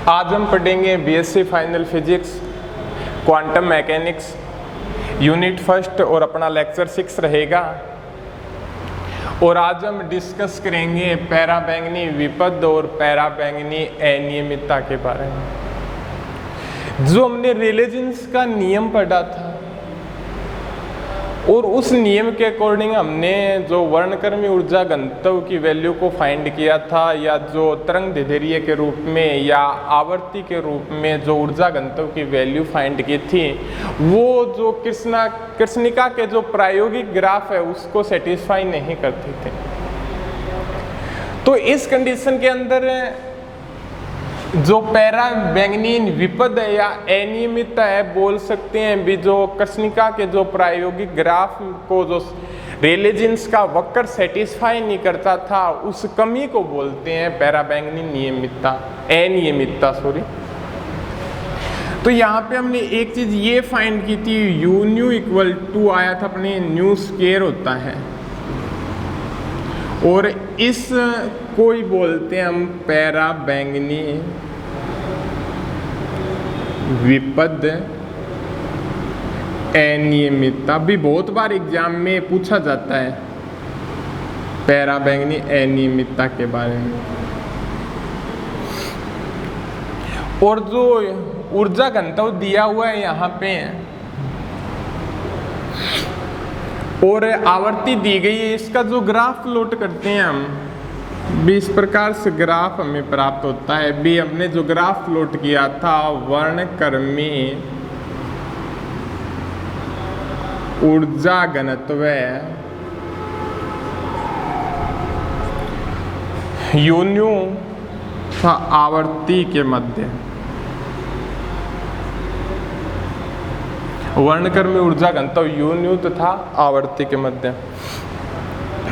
आज हम पढ़ेंगे BSc final physics, quantum mechanics, unit first और अपना लेक्चर 6 रहेगा। और आज हम डिस्कस करेंगे पैराबैंगनी विपद और पैराबैंगनी अनियमितता के बारे में। जो हमने रेलेजेंस का नियम पढ़ा था और उस नियम के अकॉर्डिंग हमने जो वर्णक्रमीय ऊर्जा घनत्व की वैल्यू को फाइंड किया था, या जो तरंग दैर्ध्य के रूप में या आवर्ती के रूप में जो ऊर्जा घनत्व की वैल्यू फाइंड की थी, वो जो कृष्णिका के जो प्रायोगिक ग्राफ है उसको सेटिस्फाई नहीं करते थे। तो इस कंडीशन के अंदर जो पैराबैंगनी विपद है या अनियमितता है, बोल सकते हैं भी, जो कृष्णिका के जो प्रायोगिक ग्राफ को जो रेलेजेंस का वक्र सेटिस्फाई नहीं करता था, उस कमी को बोलते हैं पैराबैंगनी अनियमितता। तो यहाँ पे हमने एक चीज ये फाइंड की थी, यू न्यू इक्वल टू आया था अपने न्यू स्क्वायर होता है, और इस को ही बोलते हैं हम पैराबैंगनी विपद अनियमितता। भी बहुत बार एग्जाम में पूछा जाता है पैराबैंगनी अनियमितता के बारे में। और जो ऊर्जा घनत्व दिया हुआ है यहाँ पे और आवर्ती दी गई है, इसका जो ग्राफ प्लॉट करते हैं हम भी, इस प्रकार से ग्राफ हमें प्राप्त होता है। भी हमने जो ग्राफ प्लॉट किया था वर्णक्रमीय ऊर्जा घनत्व यून्यू तथा आवर्ती के मध्य, वर्णक्रमीय ऊर्जा घनत्व यून्यू तथा आवर्ती के मध्य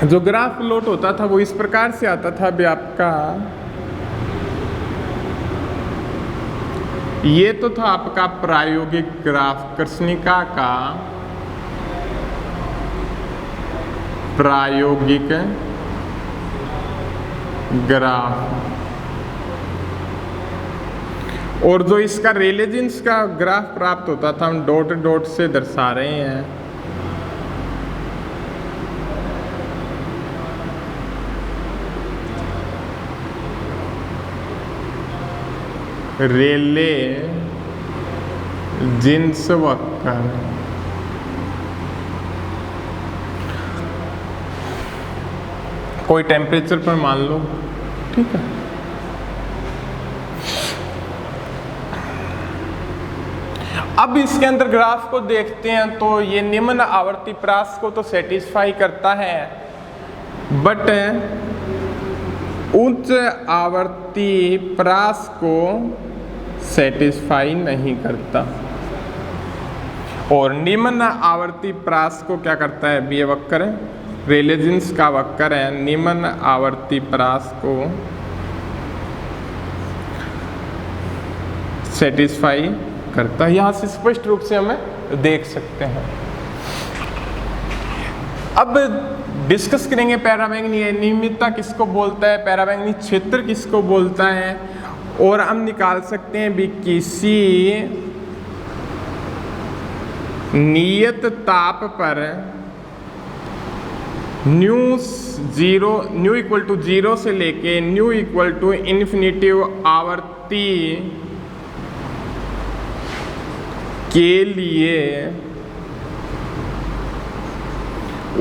जो ग्राफ प्लॉट होता था वो इस प्रकार से आता था भी। आपका ये तो था आपका प्रायोगिक ग्राफ, कृष्णिका का प्रायोगिक ग्राफ, और जो इसका रेलेजेंस का ग्राफ प्राप्त होता था, हम डॉट डॉट से दर्शा रहे हैं। रेलेजेंस वक्र, कोई टेम्परेचर पर मान लो, ठीक है। अब इसके अंदर ग्राफ को देखते हैं तो ये निम्न आवर्ती प्रास को तो सेटिस्फाई करता है, बट उच्च आवर्ती प्रास को सेटिस्फाई नहीं करता। और निम्न आवर्ती प्रास को क्या करता है, ये वक्र रेलेजेंस का वक्र है, निम्न आवर्ती प्रास को सेटिस्फाई करता है। यहाँ से स्पष्ट रूप से हमें देख सकते हैं। अब डिस्कस करेंगे पैराबैंगनी अनियमितता किसको बोलता है, पैराबैंगनी क्षेत्र किसको बोलता है, और हम निकाल सकते हैं भी किसी नियत ताप पर न्यू इक्वल टू 0 से लेके न्यू इक्वल टू इन्फिनिटी आवर्ती के लिए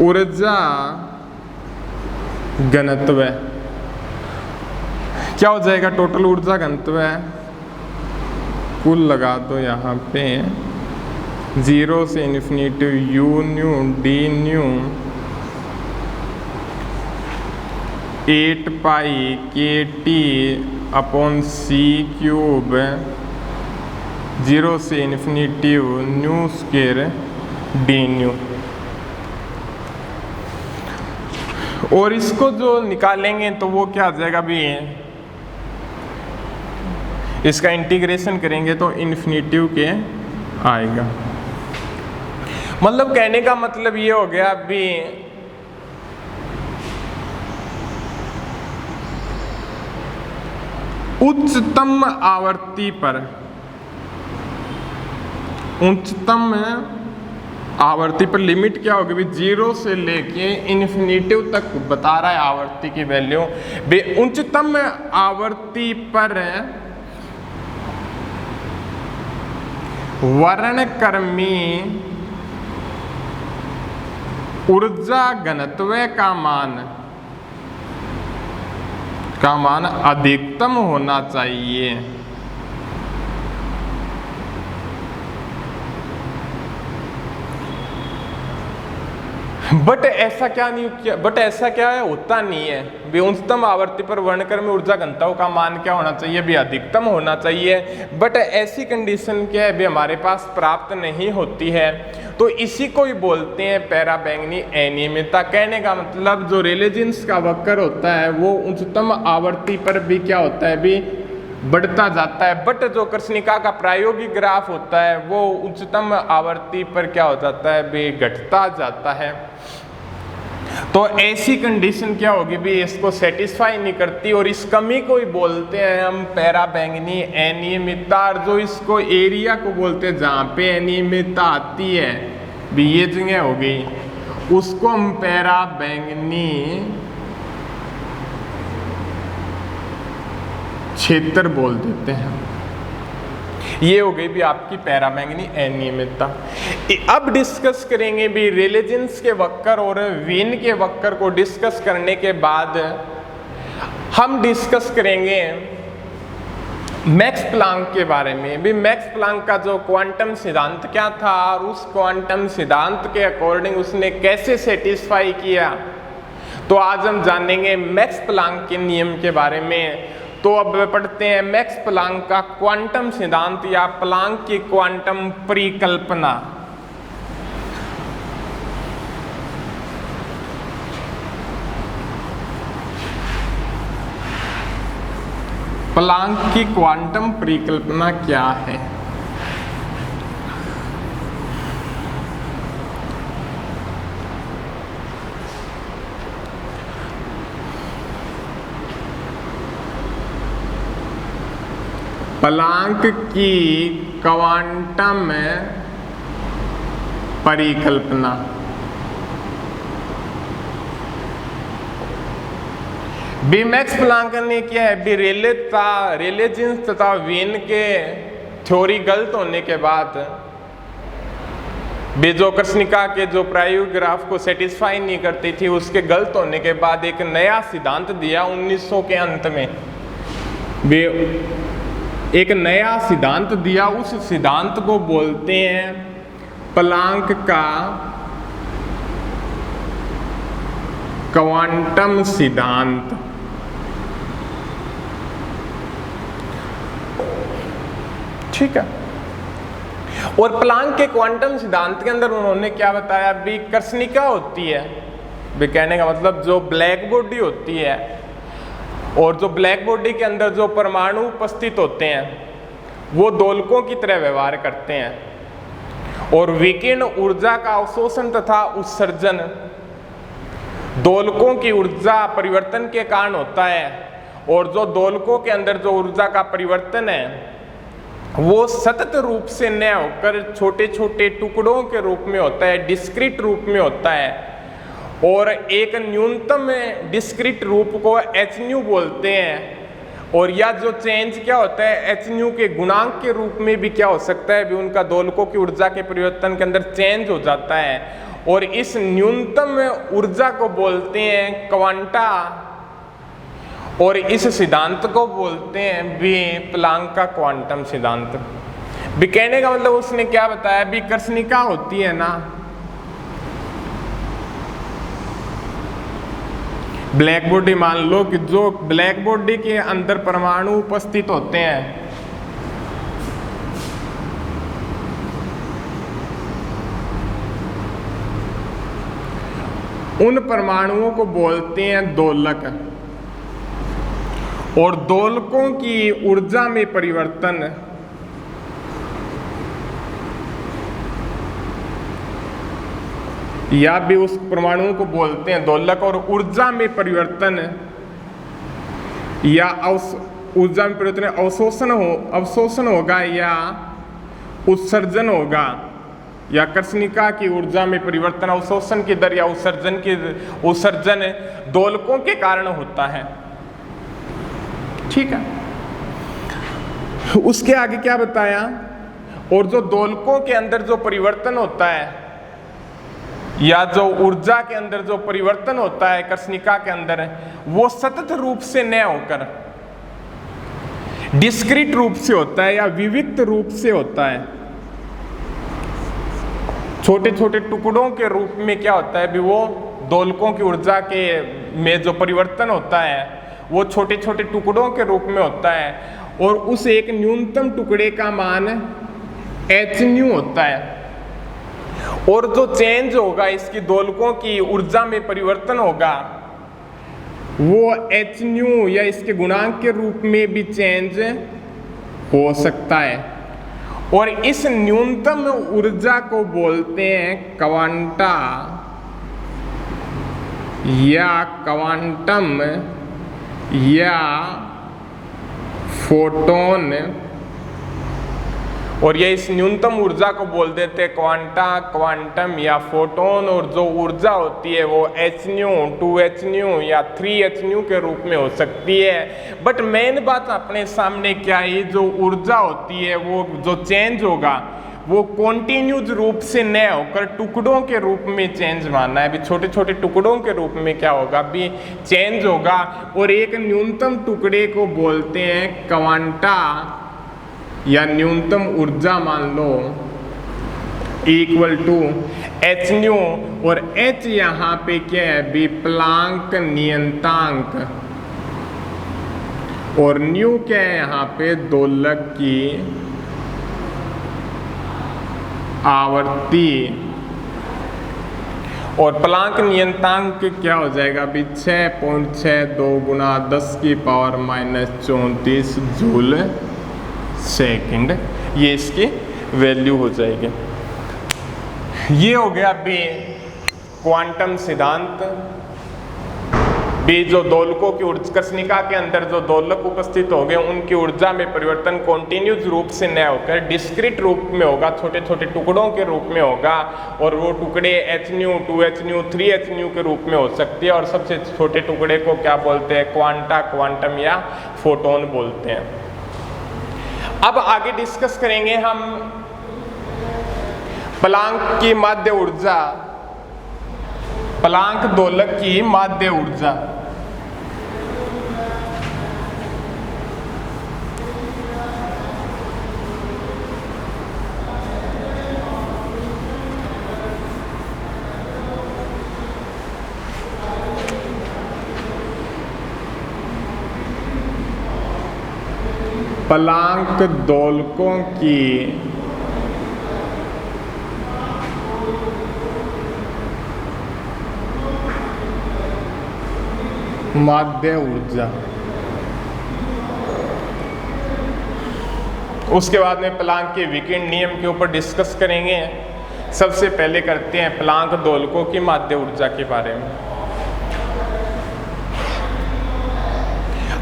ऊर्जा घनत्व क्या हो जाएगा, टोटल ऊर्जा घनत्व कुल लगा दो यहाँ पे 0 से infinity u new D new 8 पाई के टी अपॉन सी क्यूब 0 से infinity new square D new. और इसको जो निकालेंगे तो वो क्या आ जाएगा भी, इसका इंटीग्रेशन करेंगे तो इन्फिनिटी के आएगा। मतलब कहने का मतलब ये हो गया भी उच्चतम आवृत्ति पर, उच्चतम आवृत्ति पर लिमिट क्या होगी? 0 से लेके इन्फिनिटिव तक बता रहा है आवृत्ति की वैल्यू। उच्चतम आवृत्ति पर वर्णक्रमी ऊर्जा घनत्व का मान अधिकतम होना चाहिए। बट ऐसा क्या नहीं किया, बट ऐसा क्या है, होता नहीं है। उच्चतम आवृत्ति पर वर्णक्रमी ऊर्जा घनत्व का मान क्या होना चाहिए? भी अधिकतम होना चाहिए। बट ऐसी कंडीशन क्या है भी हमारे पास प्राप्त नहीं होती है, तो इसी को ही बोलते हैं पैराबैंगनी अनियमितता। कहने का मतलब जो रेलेजेंस का वक्र होता है वो उच्चतम आवृत्ति पर भी क्या होता है, भी बढ़ता जाता है। बट जो कृष्णिका का प्रायोगिक ग्राफ होता है वो उच्चतम आवृत्ति पर क्या हो जाता है, भी घटता जाता है। तो ऐसी कंडीशन क्या होगी भी इसको सेटिस्फाई नहीं करती, और इस कमी को ही बोलते हैं हम पैराबैंगनी अनियमितता। और जो इसको एरिया को बोलते हैं जहाँ पे अनियमितता आती है भी, ये जगह हो गई, उसको हम पैराबैंगनी क्षेत्र बोल देते हैं। ये हो गई भी आपकी पैराबैंगनी अनियमितता। अब डिस्कस करेंगे भी रेलेजेंस के वक्र और वीन के वक्र को डिस्कस करने के बाद हम डिस्कस करेंगे मैक्स प्लांक के बारे में। भी मैक्स प्लांक का जो क्वांटम सिद्धांत क्या था और उस क्वांटम सिद्धांत के अकॉर्डिंग उसने कैसे सेटिस्फाई किया, तो आज हम जानेंगे मैक्स प्लांक के नियम के बारे में। तो अब पढ़ते हैं मैक्स प्लांक का क्वांटम सिद्धांत या प्लांक की क्वांटम परिकल्पना। प्लांक की क्वांटम परिकल्पना क्या है? प्लांक की क्वांटम परिकल्पना बी मैक्स प्लांक ने क्या है भी रेलेजेंस तथा वीन के थ्योरी गलत होने के बाद जो कृष्णिका के जो प्रायोगिक ग्राफ को सेटिस्फाई नहीं करती थी, उसके गलत होने के बाद एक नया सिद्धांत दिया 1900 के अंत में। एक नया सिद्धांत दिया, उस सिद्धांत को बोलते हैं प्लांक का क्वांटम सिद्धांत। ठीक है। और प्लांक के क्वांटम सिद्धांत के अंदर उन्होंने क्या बताया भी कृष्णिका होती है, भी कहने का मतलब जो ब्लैक बॉडी होती है और जो ब्लैक बॉडी के अंदर जो परमाणु उपस्थित होते हैं वो दोलकों की तरह व्यवहार करते हैं, और विकिरण ऊर्जा का अवशोषण तथा उत्सर्जन दोलकों की ऊर्जा परिवर्तन के कारण होता है। और जो दोलकों के अंदर जो ऊर्जा का परिवर्तन है वो सतत रूप से न होकर छोटे छोटे टुकड़ों के रूप में होता है, डिस्क्रीट रूप में होता है। और एक न्यूनतम डिस्क्रीट रूप को एच न्यू बोलते हैं। और या जो चेंज क्या होता है एच न्यू के गुणांक के रूप में भी क्या हो सकता है भी उनका दोलकों की ऊर्जा के परिवर्तन के अंदर चेंज हो जाता है। और इस न्यूनतम ऊर्जा को बोलते हैं क्वांटा, और इस सिद्धांत को बोलते हैं भी प्लांक का क्वांटम सिद्धांत। भी कहने का मतलब उसने क्या बताया भी कृष्णिका होती है ना, ब्लैक बॉडी, मान लो कि जो ब्लैक बॉडी के अंदर परमाणु उपस्थित होते हैं उन परमाणुओं को बोलते हैं दोलक। और दोलकों की ऊर्जा में परिवर्तन या भी उस परमाणुओं को बोलते हैं दोलक। और ऊर्जा में परिवर्तन या ऊर्जा में परिवर्तन अवशोषण होगा या उत्सर्जन होगा, या कर्षणिका की ऊर्जा में परिवर्तन अवशोषण की दर या उत्सर्जन दोलकों के कारण होता है। ठीक है, उसके आगे क्या बताया, और जो दोलकों के अंदर जो परिवर्तन होता है या जो ऊर्जा के अंदर जो परिवर्तन होता है कर्षणिका के अंदर, वो सतत रूप से न होकर डिस्क्रीट रूप से होता है या विविक्त रूप से होता है। छोटे छोटे टुकड़ों के रूप में क्या होता है भी, वो दोलकों की ऊर्जा के में जो परिवर्तन होता है वो छोटे छोटे टुकड़ों के रूप में होता है, और उस एक न्यूनतम टुकड़े का मान hν होता है, और जो चेंज होगा इसकी दोलकों की ऊर्जा में परिवर्तन होगा वो hν या इसके गुणांक के रूप में भी चेंज हो सकता है। और इस न्यूनतम ऊर्जा को बोलते हैं क्वांटा या क्वांटम या फोटोन, और ये इस न्यूनतम ऊर्जा को बोल देते हैं क्वांटा, क्वांटम या फोटोन। और जो ऊर्जा होती है वो hν, 2hν या 3hν के रूप में हो सकती है। बट मेन बात अपने सामने क्या है, जो ऊर्जा होती है वो जो चेंज होगा वो कॉन्टिन्यूज रूप से न होकर टुकड़ों के रूप में चेंज मानना है। अभी छोटे छोटे टुकड़ों के रूप में क्या होगा भी चेंज होगा, और एक न्यूनतम टुकड़े को बोलते हैं क्वांटा या न्यूनतम ऊर्जा मान लो इक्वल टू hν, और h यहाँ पे क्या है भी प्लांक नियतांक, और न्यू क्या है यहाँ पे दोलक की आवर्ती, और प्लांक नियतांक क्या हो जाएगा भी 6.62 गुना 10 की पावर -34 जूल सेकंड, ये इसकी वैल्यू हो जाएगी। ये हो गया बी क्वांटम सिद्धांत। बी जो दोलकों की कर्षणिका के अंदर जो दोलक उपस्थित हो गए उनकी ऊर्जा में परिवर्तन कॉन्टिन्यूस रूप से न होकर डिस्क्रीट रूप में होगा, छोटे छोटे टुकड़ों के रूप में होगा, और वो टुकड़े hν, 2hν, 3hν के रूप में हो सकती है। और सबसे छोटे टुकड़े को क्या बोलते हैं, क्वांटा, क्वांटम या फोटोन बोलते हैं। अब आगे डिस्कस करेंगे हम प्लांक की माध्य ऊर्जा, प्लांक दोलक की माध्य ऊर्जा। प्लांक दोलकों की माध्य ऊर्जा। उसके बाद में प्लांक के विकिरण नियम के ऊपर डिस्कस करेंगे। सबसे पहले करते हैं प्लांक दोलकों की माध्य ऊर्जा के बारे में।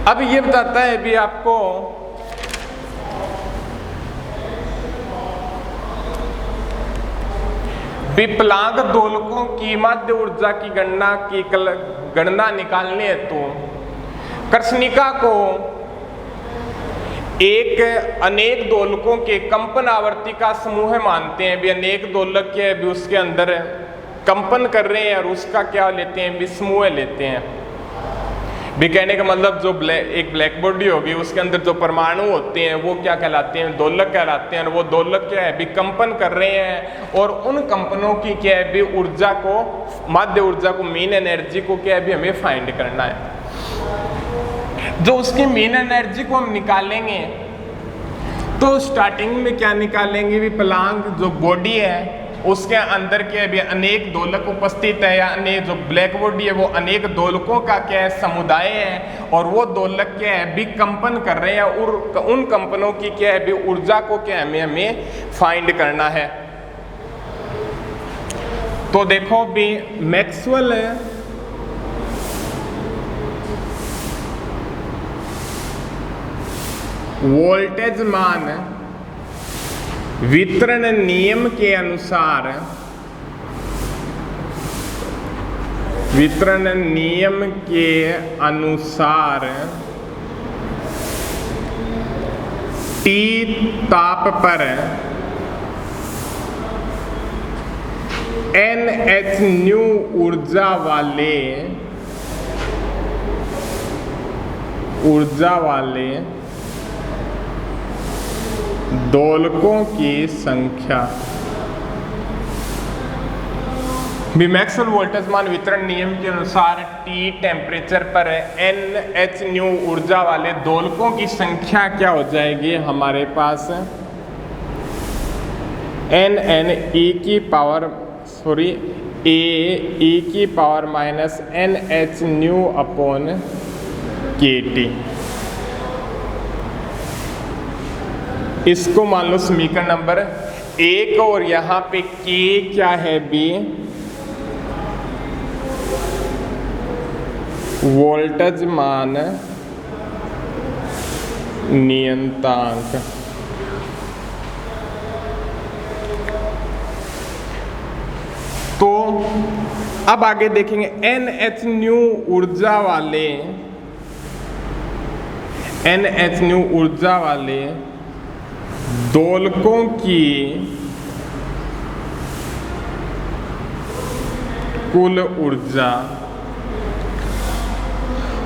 अब ये बताता है भी आपको प्लांक दोलकों की माध्य ऊर्जा की गणना निकालने हेतु कर्षणिका को एक अनेक दोलकों के कंपन आवर्ती का समूह मानते हैं। भी अनेक दोलक के भी उसके अंदर कंपन कर रहे हैं और उसका क्या लेते हैं भी समूह लेते हैं। भी कहने का मतलब जो एक ब्लैक बॉडी होगी उसके अंदर जो परमाणु होते हैं वो क्या कहलाते हैं, दोलक कहलाते हैं। और वो दोलक क्या है भी कंपन कर रहे हैं, और उन कंपनों की क्या है भी ऊर्जा को, माध्य ऊर्जा को, मीन एनर्जी को क्या है भी हमें फाइंड करना है। जो उसकी मीन एनर्जी को हम निकालेंगे तो स्टार्टिंग में क्या निकालेंगे भी प्लांक जो बॉडी है उसके अंदर क्या है भी अनेक दोलक उपस्थित है, या अनेक जो ब्लैक बॉडी है वो अनेक दोलकों का क्या है समुदाय है, और वो दोलक क्या है भी कंपन कर रहे हैं, और उन कंपनों की क्या है भी ऊर्जा को क्या है हमें फाइंड करना है। तो देखो भी मैक्सवेल वोल्टेज मान वितरण नियम के अनुसार, वितरण नियम के अनुसार T ताप पर NH ऊर्जा वाले दोलकों की संख्या। मैक्सवेल वोल्टेज मान वितरण नियम के अनुसार T टेम्परेचर पर NH ऊर्जा वाले दोलकों की संख्या क्या हो जाएगी हमारे पास, e⁻⁻ NH/kT। इसको मान लो समीकरण नंबर 1 और यहाँ पे K क्या है B, वोल्टेज मान नियतांक। तो अब आगे देखेंगे NH ऊर्जा वाले दोलकों की कुल ऊर्जा,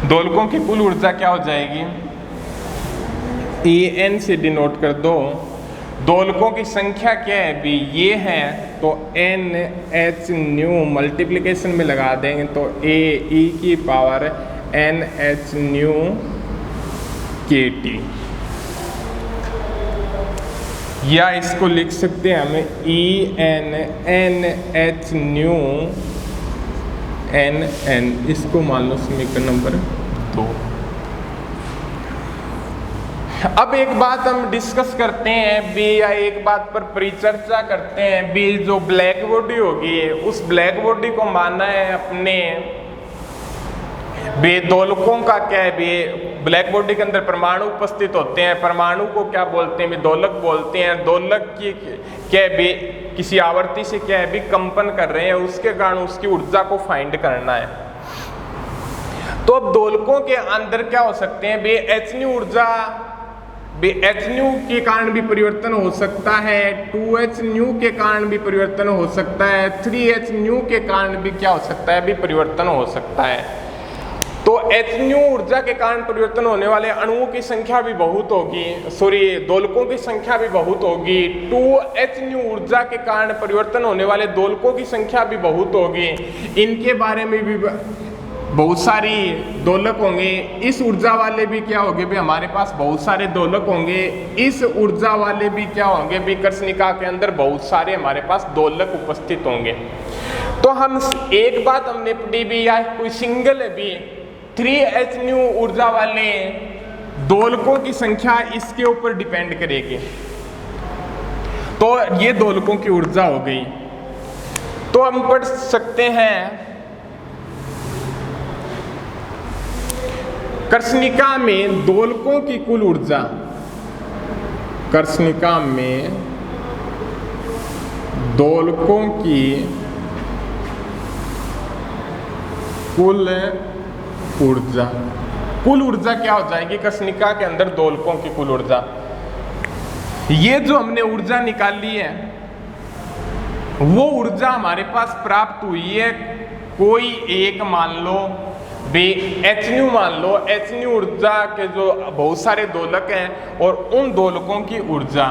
दोलकों की कुल ऊर्जा क्या हो जाएगी, En से डिनोट कर दो। दोलकों की संख्या क्या है भी, ये है तो NH मल्टीप्लिकेशन में लगा देंगे तो e⁻NH/kT, या इसको लिख सकते हैं हमें ENNH/NN, इसको मान लो समीकरण नंबर 2। अब एक बात हम डिस्कस करते हैं भी, या एक बात पर परिचर्चा करते हैं भी, जो ब्लैक बॉडी होगी उस ब्लैक बॉडी को मानना है अपने बेदोलकों का क्या है भी, ब्लैक बॉडी के अंदर परमाणु उपस्थित होते हैं, परमाणु को क्या बोलते हैं भी, दोलक बोलते हैं। दोलक की क्या है भी, किसी आवर्ती से क्या है भी कंपन कर रहे हैं, उसके कारण उसकी ऊर्जा को फाइंड करना है। तो अब दोलकों के अंदर क्या हो सकते हैं बे, hν ऊर्जा hν के कारण भी परिवर्तन हो सकता है, 2hν के कारण भी परिवर्तन हो सकता है, 3hν के कारण भी क्या हो सकता है भी परिवर्तन हो सकता है। तो hν ऊर्जा के कारण परिवर्तन होने वाले अणुओं की संख्या भी बहुत होगी, दोलकों की संख्या भी बहुत होगी। 2hν ऊर्जा के कारण परिवर्तन होने वाले दोलकों की संख्या भी बहुत होगी। इनके बारे में भी बहुत सारी दोलक होंगे। इस ऊर्जा वाले भी क्या होंगे भी, हमारे पास बहुत सारे दोलक होंगे। इस ऊर्जा वाले भी क्या होंगे भी, कर्षणिका के अंदर बहुत सारे हमारे पास दोलक उपस्थित होंगे। तो हम एक बात हमने पढ़ी भी, या कोई सिंगल भी 3hν ऊर्जा वाले दोलकों की संख्या इसके ऊपर डिपेंड करेगी। तो ये दोलकों की ऊर्जा हो गई। तो हम पढ़ सकते हैं कर्षणिका में दोलकों की कुल ऊर्जा, कर्षणिका में दोलकों की कुल ऊर्जा, कुल ऊर्जा क्या हो जाएगी कर्षणिका के अंदर दोलकों की कुल ऊर्जा। ये जो हमने ऊर्जा निकाली है वो ऊर्जा हमारे पास प्राप्त हुई है, कोई एक मान लो बे hν मान लो, hν ऊर्जा के जो बहुत सारे दोलक हैं और उन दोलकों की ऊर्जा।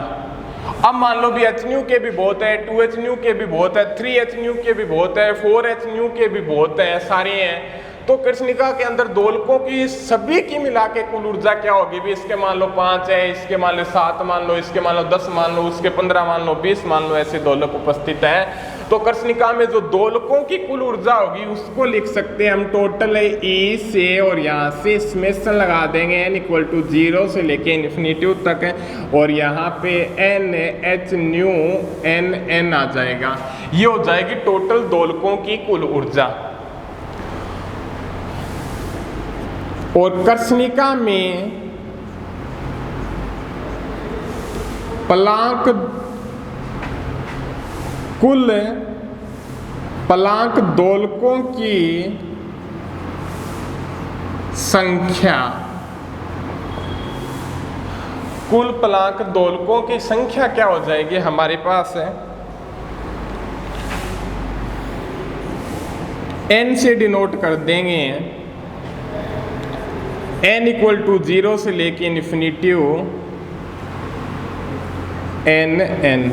अब मान लो भी hν के भी बहुत है, 2hν के भी बहुत है, 3hν के भी बहुत है, 4hν के भी बहुत है, सारे हैं। तो कृष्णिका के अंदर दोलकों की सभी की मिला के कुल ऊर्जा क्या होगी भी, इसके मान लो 5 है, इसके मान लो 7 मान लो, इसके मान लो 10 मान लो, उसके 15 मान लो, 20 मान लो, ऐसे दोलक उपस्थित हैं। तो कृष्णिका में जो दोलकों की कुल ऊर्जा होगी उसको लिख सकते हैं हम टोटल है E से, और यहाँ से समेशन लगा देंगे n = 0 से लेके इन्फिनिटी तक है, और यहाँ पे NHν NN आ जाएगा। ये हो जाएगी टोटल दोलकों की कुल ऊर्जा। और कर्षणिका में प्लांक कुल प्लांक दोलकों की संख्या, कुल प्लांक दोलकों की संख्या क्या हो जाएगी हमारे पास है, n से डिनोट कर देंगे, n इक्वल टू 0 से लेके इन्फिनिटी n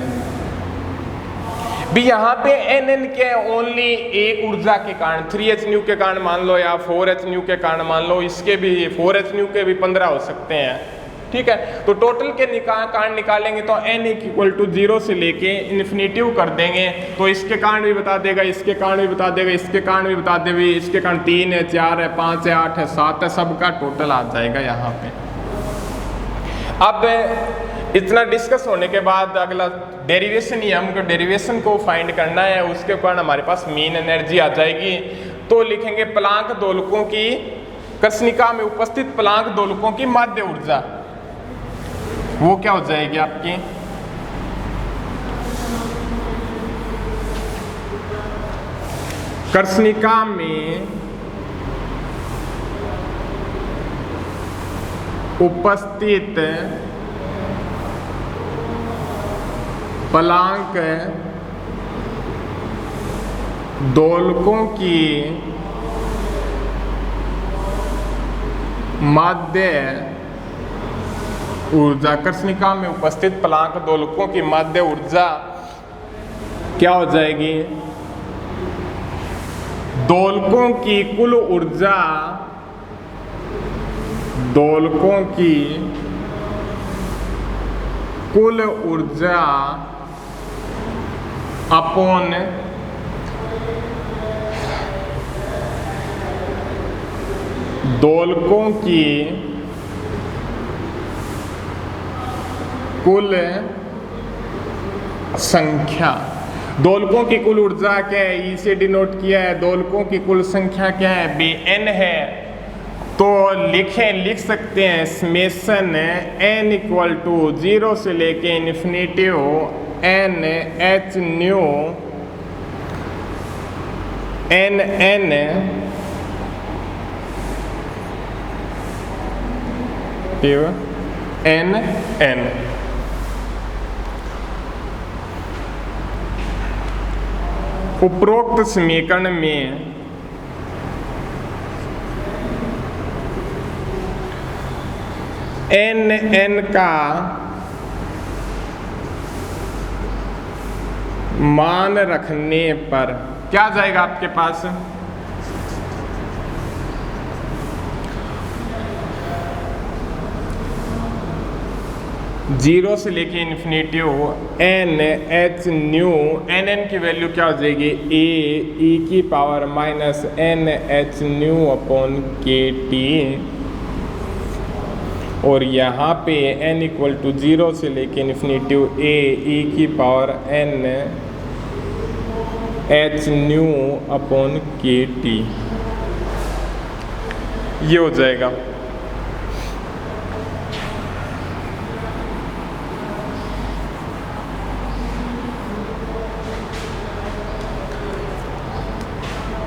भी यहाँ पे n के ओनली एक ऊर्जा के कारण 3h के कारण मान लो या 4h के कारण मान लो, इसके भी 4h के भी 15 हो सकते हैं, ठीक है। तो टोटल के कारण निकालेंगे तो n इक्वल टू 0 से लेके इन्फिनिटी कर देंगे, तो इसके कारण भी बता देगा, इसके कारण भी बता देगा, इसके कारण भी बता देगा, इसके कारण 3 है, 4 है, 5 है, 8 है, 7 है, सबका टोटल आ जाएगा यहाँ पे। अब इतना डिस्कस होने के बाद अगला डेरिवेशन ही, हमको डेरिवेशन को फाइंड करना है, उसके कारण हमारे पास मीन एनर्जी आ जाएगी। तो लिखेंगे प्लांक दोलकों की कृष्णिका में उपस्थित प्लांक दोलकों की माध्य ऊर्जा, वो क्या हो जाएगी आपकी, कृष्णिका में उपस्थित प्लांक दोलकों की माध्य ऊर्जा, कृष्णिका में उपस्थित प्लांक दोलकों की माध्य ऊर्जा क्या हो जाएगी, दोलकों की कुल ऊर्जा, दोलकों की कुल ऊर्जा अपॉन दोलकों की कुल संख्या। दोलकों की कुल ऊर्जा क्या है, ई से डिनोट किया है, दोलकों की कुल संख्या क्या है, Bn है। तो लिख सकते हैं समेशन n इक्वल टू 0 से लेके infinity n h new n n n n। उपरोक्त समीकरण में n का मान रखने पर क्या जाएगा आपके पास, जीरो से लेके infinity n h new n की वैल्यू क्या हो जाएगी, a e की power minus n h new upon k t, और यहाँ पे n इक्वल टू 0 से लेके इन्फिनिटी a e की power n h new upon k t, ये हो जाएगा।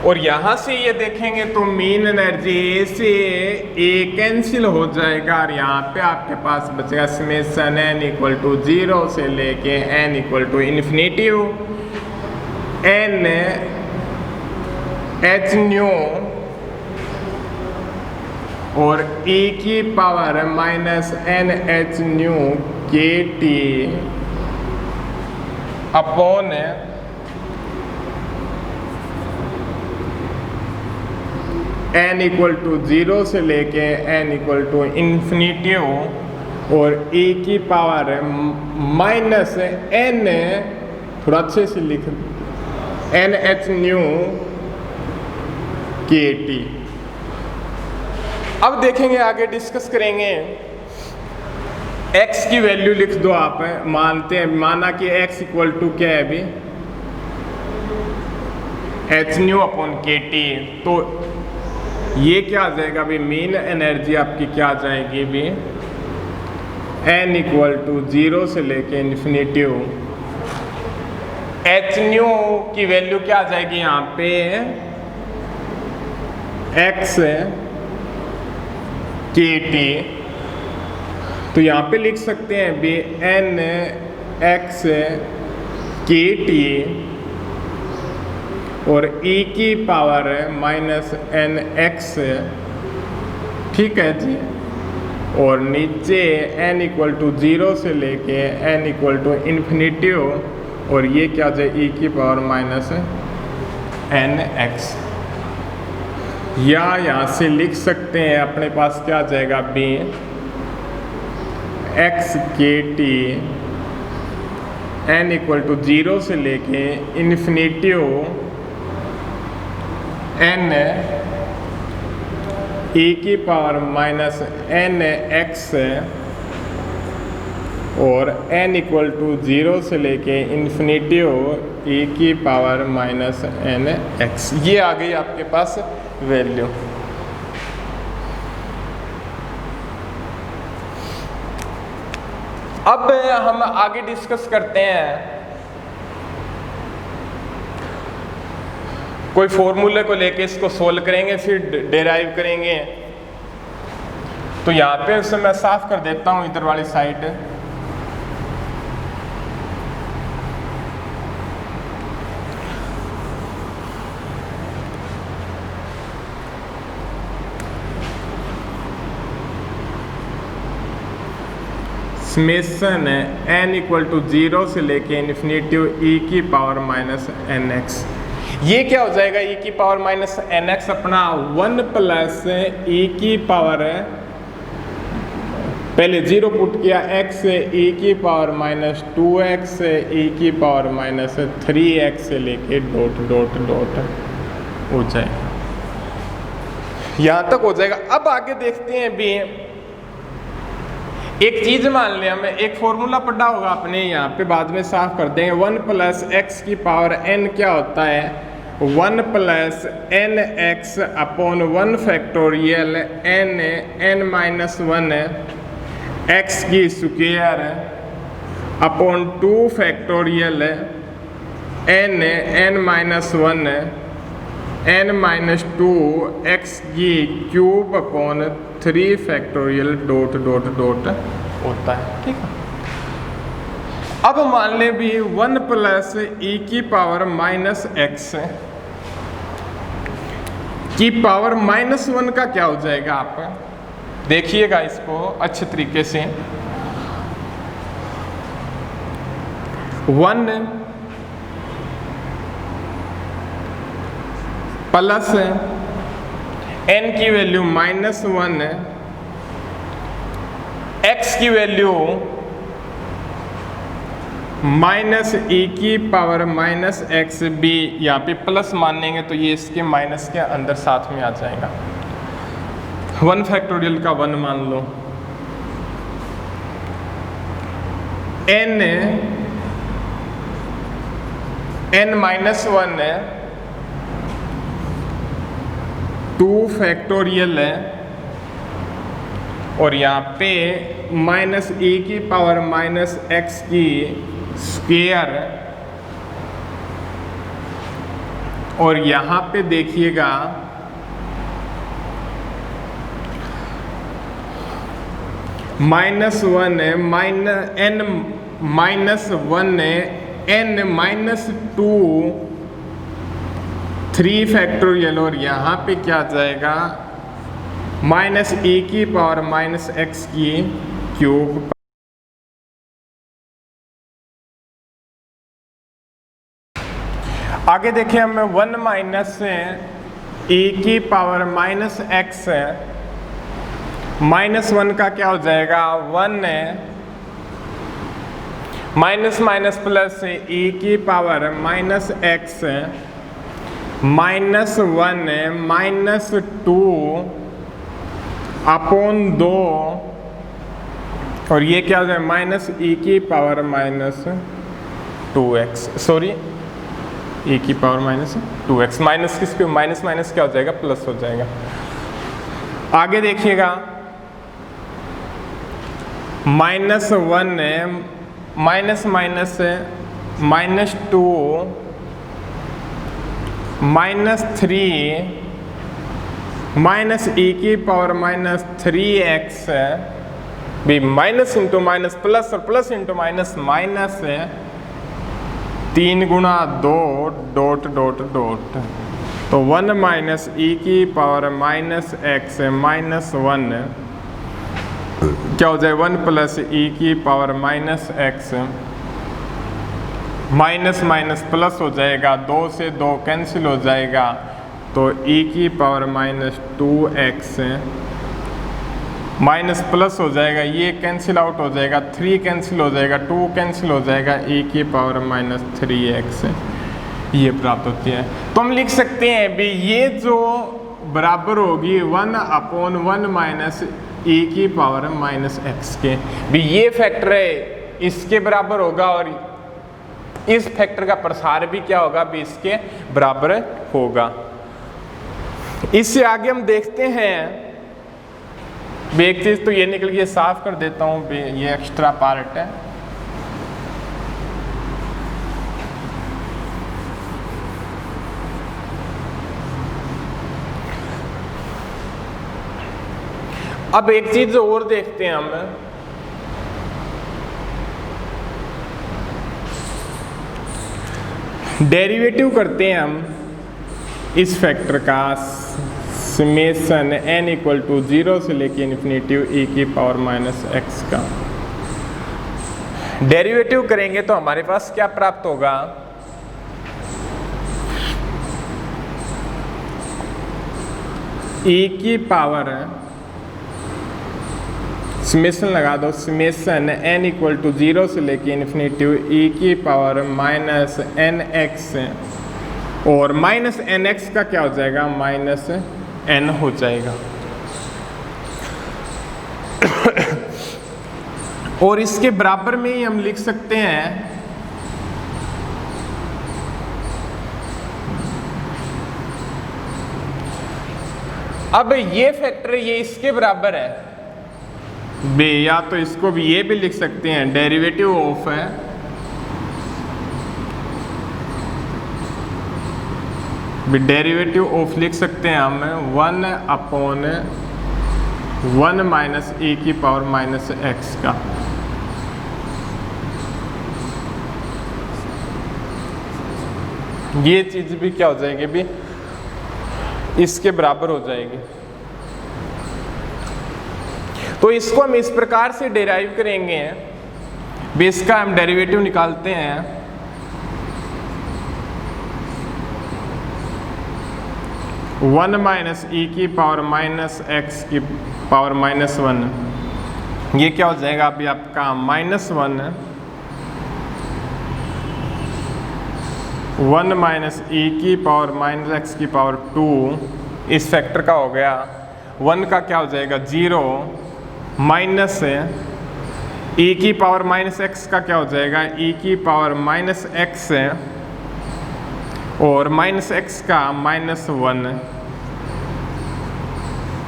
और यहाँ से ये देखेंगे तो मीन एनर्जी ए से ए कैंसिल हो जाएगा, और यहाँ पे आपके पास बचेगा समेशन n इक्वल टू 0 से लेके n equal to infinity n h nu और e की power minus n h nu k t upon n equal to 0 से लेके n इक्वल टू इन्फिनिटी और e की पावर माइनस n, थोड़ा अच्छे से लिख, n h nu k t। अब देखेंगे आगे डिस्कस करेंगे, x की वैल्यू लिख दो आप, मानते हैं माना कि x इक्वल टू क्या है अभी, h new upon k t, तो ये क्या आ जाएगा अभी, मीन एनर्जी आपकी क्या आ जाएगी अभी, n इक्वल टू 0 से लेके इन्फिनिटी, एच न्यू की वैल्यू क्या आ जाएगी यहाँ पे x के टी, तो यहाँ पे लिख सकते हैं भी n x के टी और e की पावर माइनस एन एक्स, ठीक है जी। और नीचे n इक्वल टू 0 से लेके n इक्वल टू इन्फिनिटी, और ये क्या हो जाए e की पावर माइनस एन एक्स। या यहाँ से लिख सकते हैं अपने पास क्या आ जाएगा बी एक्स के टी n इक्वल टू 0 से लेके इन्फिनिटी n e की पावर माइनस एन एक्स, और n इक्वल टू 0 से लेके इन्फिनिटी e की पावर माइनस एन एक्स। ये आ गई आपके पास वैल्यू। अब हम आगे डिस्कस करते हैं कोई फॉर्मूले को लेके इसको सोल्व करेंगे, फिर डेराइव करेंगे। तो यहाँ पे उसे मैं साफ कर देता हूँ इधर वाली side. Summation n equal to 0 से लेके इन्फिनिटी e की पावर माइनस एन एक्स। ये क्या हो जाएगा e की पावर माइनस एन एक्स अपना 1 प्लस e की पावर, पहले 0 पुट किया x से e की पावर माइनस 2x से e की पावर माइनस 3x से लेके डॉट डॉट डॉट हो जाएगा। यहाँ तक हो जाएगा। अब आगे देखते हैं भी एक चीज मान लें, हमें एक फॉर्मूला पढ़ा होगा आपने, यहाँ पे बाद में साफ कर देंगे। 1 प्लस एक्स की पावर n क्या होता है 1 plus N x upon 1 factorial n minus 1 x की square upon 2 factorial n minus 1 n minus 2 x की cube upon 3 factorial dot dot dot होता है, ठीक है। अब मान लें भी 1 प्लस e की पावर माइनस एक्स की पावर माइनस 1 का क्या हो जाएगा, आप देखिएगा इसको अच्छे तरीके से। 1 प्लस n की वैल्यू माइनस 1, x की वैल्यू माइनस e की पावर माइनस एक्स, बी यहाँ पे प्लस मान लेंगे तो ये इसके माइनस के अंदर साथ में आ जाएगा। 1 फैक्टोरियल का 1 मान लो, n माइनस 1 है 2 फैक्टोरियल है, और यहाँ पे माइनस e की पावर माइनस एक्स की स्क्वायर, और यहाँ पे देखिएगा माइनस 1 है n माइनस 1 है n माइनस 2 3 फैक्टोरियल, और यहाँ पे क्या आ जाएगा माइनस e की पावर माइनस एक्स की क्यूब। आगे देखिए हमें 1 माइनस e की पावर माइनस एक्स है, माइनस 1 का क्या हो जाएगा 1 है, माइनस माइनस प्लस e की पावर माइनस एक्स है, माइनस 1 है माइनस 2 अपॉन 2, और ये क्या हो जाए माइनस e की power minus 2x, sorry e की पावर माइनस 2x। माइनस किसके माइनस माइनस क्या हो जाएगा प्लस हो जाएगा। आगे देखिएगा -1 माइनस माइनस -2 -3 -e⁻−3x भी माइनस इंटू माइनस प्लस और प्लस इंटू माइनस माइनस 3 गुणा 2 डॉट डॉट डॉट, तो 1 -e⁻−x -1 क्या हो जाए 1 + e⁻−x, माइनस माइनस प्लस हो जाएगा, 2 से 2 कैंसिल हो जाएगा, तो e⁻−2x माइनस प्लस हो जाएगा, ये कैंसिल आउट हो जाएगा, 3 कैंसिल हो जाएगा, 2 कैंसिल हो जाएगा, e⁻−3x ये प्राप्त होती है। तो हम लिख सकते हैं भी ये जो बराबर होगी 1/1 e⁻−x के, भी ये फैक्टर है इसके बराबर होगा और इस फैक्टर का प्रसार भी क्या होगा भी इसके बराबर होगा। इससे आगे हम देखते हैं भी एक चीज तो ये निकल गई, साफ कर देता हूं भी ये एक्स्ट्रा पार्ट है। अब एक चीज और देखते हैं हम, डेरिवेटिव करते हैं हम इस फैक्टर का समेशन n = 0 से लेके इन्फिनिटी e⁻−x का डेरिवेटिव करेंगे तो हमारे पास क्या प्राप्त होगा, समेशन लगा दो, समेशन n = 0 से लेके इन्फिनिटी e⁻−nx और -nx का क्या हो जाएगा -n हो जाएगा। और इसके बराबर में ही हम लिख सकते हैं अब ये फैक्टर ये इसके बराबर है बे, या तो इसको भी ये भी लिख सकते हैं डेरिवेटिव ऑफ है डेरिवेटिव ऑफ लिख सकते हैं हम 1/1 e⁻−x का। ये चीज भी क्या हो जाएगी भी इसके बराबर हो जाएगी। तो इसको हम इस प्रकार से डेराइव करेंगे, बेस का हम डेरिवेटिव निकालते हैं, वन माइनस e⁻−x⁻−1, ये क्या हो जाएगा अभी आपका -1 1 e⁻−x⁻2 इस फैक्टर का हो गया, 1 का क्या हो जाएगा 0 माइनस e⁻−x का क्या हो जाएगा e⁻−x और -x का -1,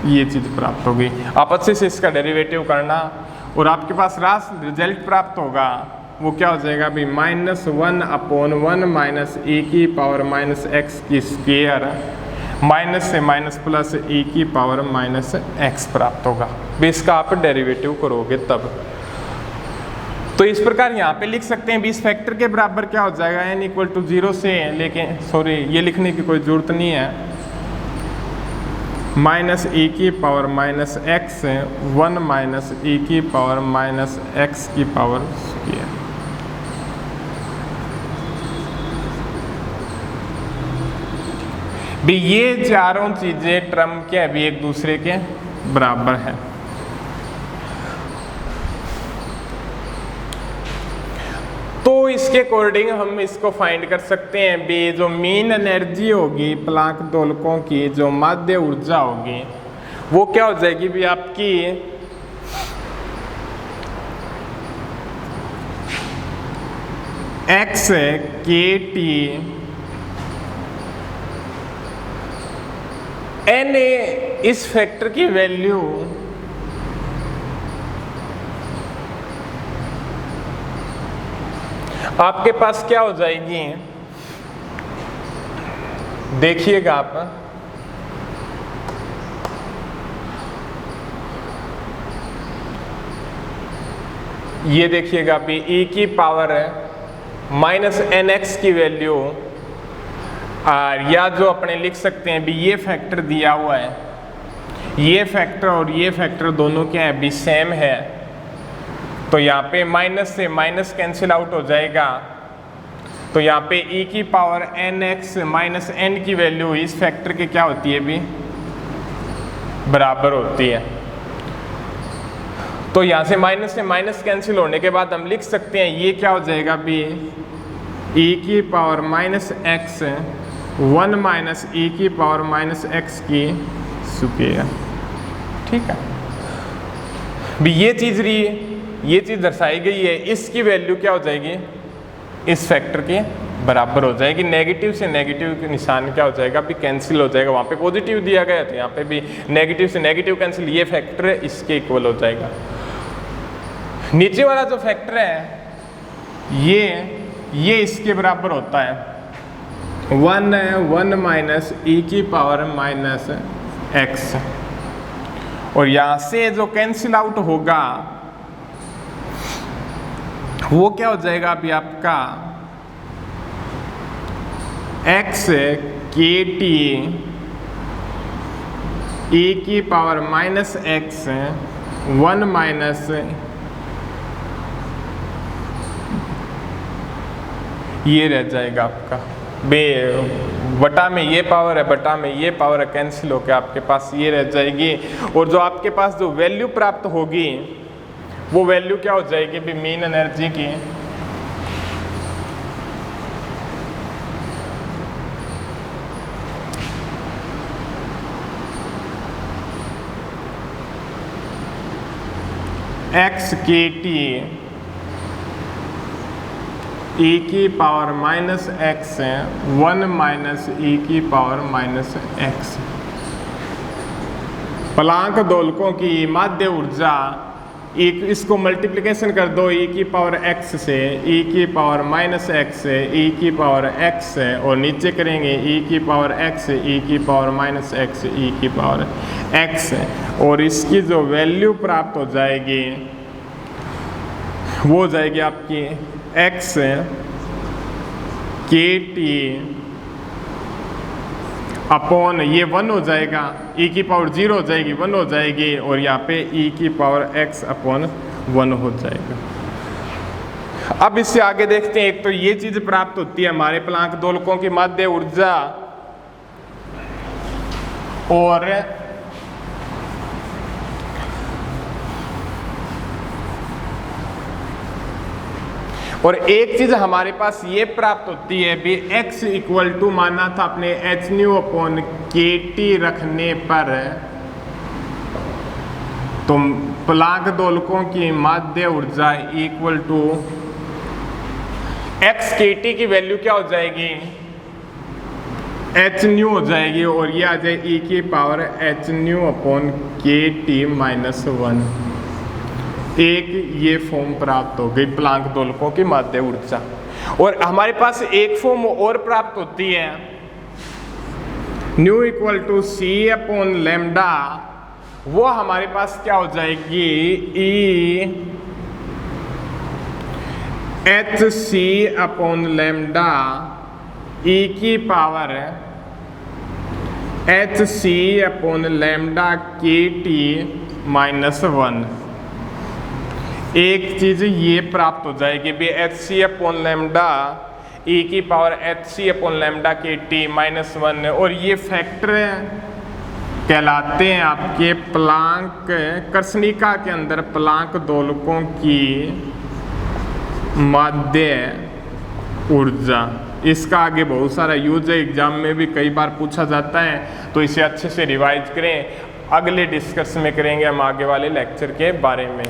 ये चीज़ प्राप्त होगी। आप अच्छे से इसका डेरिवेटिव करना और आपके पास रिजल्ट प्राप्त होगा, वो क्या हो जाएगा अभी -1/1 e⁻−x² माइनस से माइनस प्लस e⁻−x प्राप्त होगा। बेस का आप डेरिवेटिव करोगे तब। तो इस प्रकार यहाँ पे लिख सकते हैं 20 फैक्टर के बराबर क्या हो जाएगा n = 0 से लेकिन ये लिखने की कोई ज़रूरत नहीं है, -e⁻−x 1 e⁻−x²। भी ये चारों चीजें टर्म के अभी एक दूसरे के बराबर है। तो इसके अकॉर्डिंग हम इसको फाइंड कर सकते हैं भी जो मीन एनर्जी होगी प्लांक दोलकों की, जो माध्य ऊर्जा होगी वो क्या हो जाएगी भी आपकी x kT n इस फैक्टर की वैल्यू आपके पास क्या हो जाएगी, देखिएगा आप, ये देखिएगा अभी e की पावर माइनस nx की वैल्यू, या जो अपने लिख सकते हैं भी ये फैक्टर दिया हुआ है, ये फैक्टर और ये फैक्टर दोनों क्या है भी सेम है, तो यहाँ पे माइनस से माइनस कैंसिल आउट हो जाएगा, तो यहाँ पे e की पावर nx माइनस n की वैल्यू इस फैक्टर के क्या होती है भी बराबर होती है। तो यहाँ से माइनस कैंसिल होने के बाद हम लिख सकते हैं ये क्या हो जाएगा भी e की power minus x 1 minus e की पावर माइनस एक्स की स्क्वायर, ठीक है भी ये चीज़ रही, ये चीज़ दर्शाई गई है, इसकी वैल्यू क्या हो जाएगी इस फैक्टर के बराबर हो जाएगी। नेगेटिव से नेगेटिव के निशान क्या हो जाएगा भी कैंसिल हो जाएगा, वहाँ पे पॉजिटिव दिया गया तो यहाँ पे भी नेगेटिव से नेगेटिव कैंसिल, ये फैक्टर इसके इक्वल हो जाएगा। नीचे वाला जो फैक्टर है ये इसके बराबर होता है 1 माइनस e की पावर माइनस एक्स, और यहाँ से जो कैंसिल आउट होगा वो क्या हो जाएगा अभी आपका x के टी e की पावर माइनस एक्स 1 माइनस ये रह जाएगा आपका बटा में ये पावर है, बटा में ये पावर है, कैंसिल होकर आपके पास ये रह जाएगी। और जो आपके पास जो वैल्यू प्राप्त होगी वो वैल्यू क्या हो जाएगी भी मीन एनर्जी की, एक्स के टी e की power minus x 1 minus e की पावर माइनस एक्स। प्लांक दोलकों की माध्य ऊर्जा, इसको मल्टीप्लिकेशन कर दो e की पावर x से, e की पावर माइनस एक्स e की पावर x, और नीचे करेंगे e की पावर x e की पावर माइनस एक्स e की पावर x, और इसकी जो वैल्यू प्राप्त हो जाएगी वो हो जाएगी आपकी x के टी अपॉन ये 1 हो जाएगा, e की पावर 0 हो जाएगी 1 हो जाएगी, और यहाँ पे e की पावर x अपॉन 1 हो जाएगा। अब इससे आगे देखते हैं, एक तो ये चीज़ प्राप्त होती है हमारे प्लांक दोलकों की माध्य ऊर्जा, और एक चीज हमारे पास ये प्राप्त होती है भी x इक्वल टू माना था अपने एच न्यू अपॉन के टी रखने पर, तो प्लांक दोलकों की माध्य ऊर्जा इक्वल टू x के टी की वैल्यू क्या हो जाएगी एच न्यू हो जाएगी, और ये आ जाए e की पावर एच न्यू अपॉन के टी माइनस 1। एक ये फॉर्म प्राप्त हो गई प्लांक दोलकों की माध्य ऊर्जा। और हमारे पास एक फॉर्म और प्राप्त होती है nu equal to C upon lambda, वो हमारे पास क्या हो जाएगी E H C upon lambda E की power H C upon lambda K T minus 1। एक चीज ये प्राप्त हो जाएगी भी H C upon lambda E की power H C upon lambda K T minus 1, और ये फैक्टर कहलाते हैं आपके प्लांक कर्षणिका के अंदर प्लांक दोलकों की माध्य ऊर्जा। इसका आगे बहुत सारा यूज है, एग्जाम में भी कई बार पूछा जाता है, तो इसे अच्छे से रिवाइज करें। अगले डिस्कस में करेंगे हम आगे वाले लेक्चर के बारे में।